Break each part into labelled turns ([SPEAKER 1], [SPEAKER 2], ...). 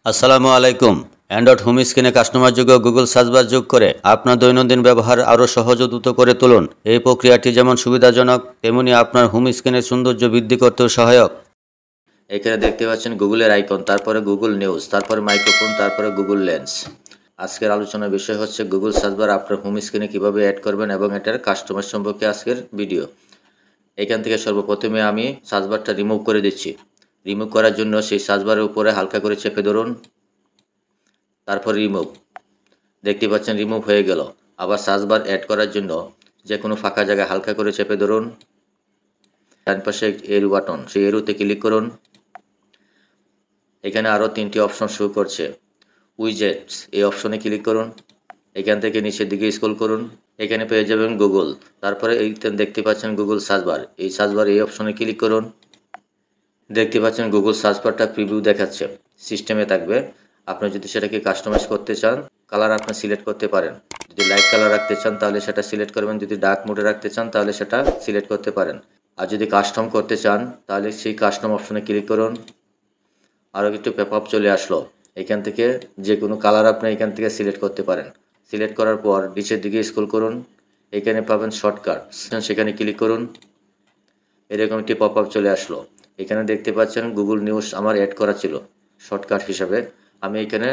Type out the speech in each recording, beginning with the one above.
[SPEAKER 1] আসসালামু আলাইকুম। Android home স্ক্রিনে কাস্টমারযোগ্য গুগল সার্চ বার যোগ করে আপনার দৈনন্দিন ব্যবহার আরও সহজ ও দ্রুত করে তুলুন। এই প্রক্রিয়াটি যেমন সুবিধাজনক তেমনি আপনার হোম স্ক্রিনের সৌন্দর্য বৃদ্ধি করতেও সহায়ক। এখানে দেখতে পাচ্ছেন গুগলের আইকন, তারপরে গুগল নিউজ, তারপরে মাইক্রোফোন, তারপরে গুগল লেন্স। আজকের আলোচনার বিষয় হচ্ছে গুগল সার্চ বার আপনার হোম স্ক্রিনে কীভাবে অ্যাড করবেন এবং এটার কাস্টমার সম্পর্কে আজকের ভিডিও। এখান থেকে সর্বপ্রথমে আমি সার্চ বারটা রিমুভ করে দিচ্ছি। রিমুভ করার জন্য সেই সার্চ বারের উপরে হালকা করে চেপে ধরুন, তারপর রিমুভ। দেখতে পাচ্ছেন রিমুভ হয়ে গেল। আবার সার্চ বার অ্যাড করার জন্য যে কোনো ফাঁকা জায়গায় হালকা করে চেপে ধরুন, ডান পাশে এরো বাটন, সেই এরোতে ক্লিক করুন। এখানে আরও 3টি অপশন শো করছে। উইজেটস, এই অপশনে ক্লিক করুন। এখান থেকে নিচের দিকে স্ক্রল করুন, এখানে পেয়ে যাবেন গুগল। তারপরে এইখানে দেখতে পাচ্ছেন গুগল সার্চ বার, এই সার্চ বার এই অপশনে ক্লিক করুন। দেখতে পাচ্ছেন গুগল সার্চ বারটা প্রিভিউ দেখাচ্ছে, সিস্টেমে থাকবে। আপনি যদি সেটাকে কাস্টমাইজ করতে চান, কালার আপনি সিলেক্ট করতে পারেন। যদি লাইট কালার রাখতে চান তাহলে সেটা সিলেক্ট করবেন, যদি ডার্ক মোডে রাখতে চান তাহলে সেটা সিলেক্ট করতে পারেন। আর যদি কাস্টম করতে চান তাহলে সেই কাস্টম অপশনে ক্লিক করুন। আরও একটু পপআপ চলে আসলো, এখান থেকে যে কোনো কালার আপনি এখান থেকে সিলেক্ট করতে পারেন। সিলেক্ট করার পর নিচের দিকে স্ক্রল করুন, এখানে পাবেন শর্টকাট, সেখানে ক্লিক করুন। এরকম একটি পপআপ চলে আসলো। এখানে দেখতে পাচ্ছেন গুগল নিউজ আমার অ্যাড করা ছিল শর্টকাট হিসাবে, আমি এখানে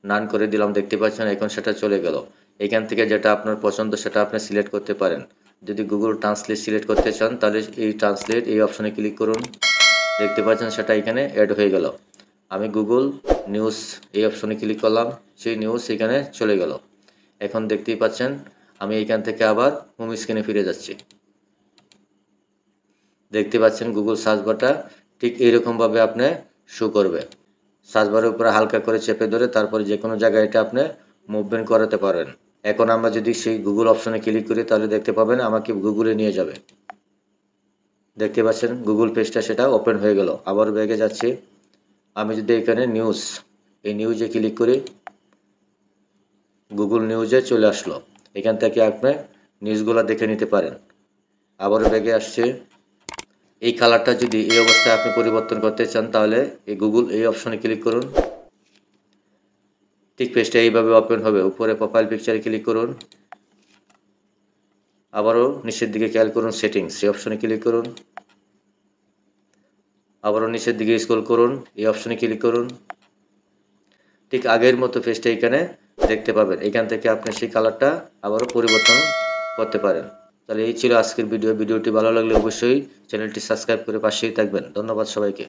[SPEAKER 1] নান করে দিলাম। দেখতে পাচ্ছেন এখন সেটা চলে গেল। এখান থেকে যেটা আপনার পছন্দ সেটা আপনি সিলেক্ট করতে পারেন। যদি গুগল ট্রান্সলেট সিলেক্ট করতে চান তাহলে এই ট্রান্সলেট এই অপশনে ক্লিক করুন। দেখতে পাচ্ছেন সেটা এখানে অ্যাড হয়ে গেল। আমি গুগল নিউজ এই অপশনে ক্লিক করলাম, সেই নিউজ এখানে চলে গেল। এখন দেখতেই পাচ্ছেন আমি এখান থেকে আবার হোম স্ক্রিনে ফিরে যাচ্ছি। দেখতে পাচ্ছেন গুগল সার্চ বারটা ঠিক এইরকমভাবে আপনি শো করবে। সার্চ বারের উপরে হালকা করে চেপে ধরে তারপরে যে কোনো জায়গায় এটা আপনি মুভমেন্ট করাতে পারেন। এখন আমরা যদি সেই গুগল অপশনে ক্লিক করি তাহলে দেখতে পাবেন আমাকে গুগলে নিয়ে যাবে। দেখতে পাচ্ছেন গুগল পেজটা সেটা ওপেন হয়ে গেল। আবার ব্যাগে যাচ্ছি, আমি যদি এখানে নিউজ, এই নিউজে ক্লিক করি, গুগল নিউজে চলে আসলো। এখান থেকে আপনি নিউজগুলো দেখে নিতে পারেন। আবার ব্যাগে আসছে, এই কালারটা যদি এই অবস্থায় আপনি পরিবর্তন করতে চান তাহলে এই গুগল এই অপশনে ক্লিক করুন। ঠিক পেজটা এইভাবে ওপেন হবে। উপরে প্রোফাইল পিকচারে ক্লিক করুন, আবারও নিচের দিকে খেয়াল করুন, সেটিংস এই অপশনে ক্লিক করুন। আবারও নিচের দিকে স্ক্রল করুন, এই অপশনে ক্লিক করুন। ঠিক আগের মতো পেজটা এখানে দেখতে পাবেন। এখান থেকে আপনি সেই কালারটা আবারও পরিবর্তন করতে পারেন। তাহলে এই ছিল আজকের ভিডিওটি ভালো লাগলে অবশ্যই চ্যানেলটি সাবস্ক্রাইব করে পাশেই থাকবেন। ধন্যবাদ সবাইকে।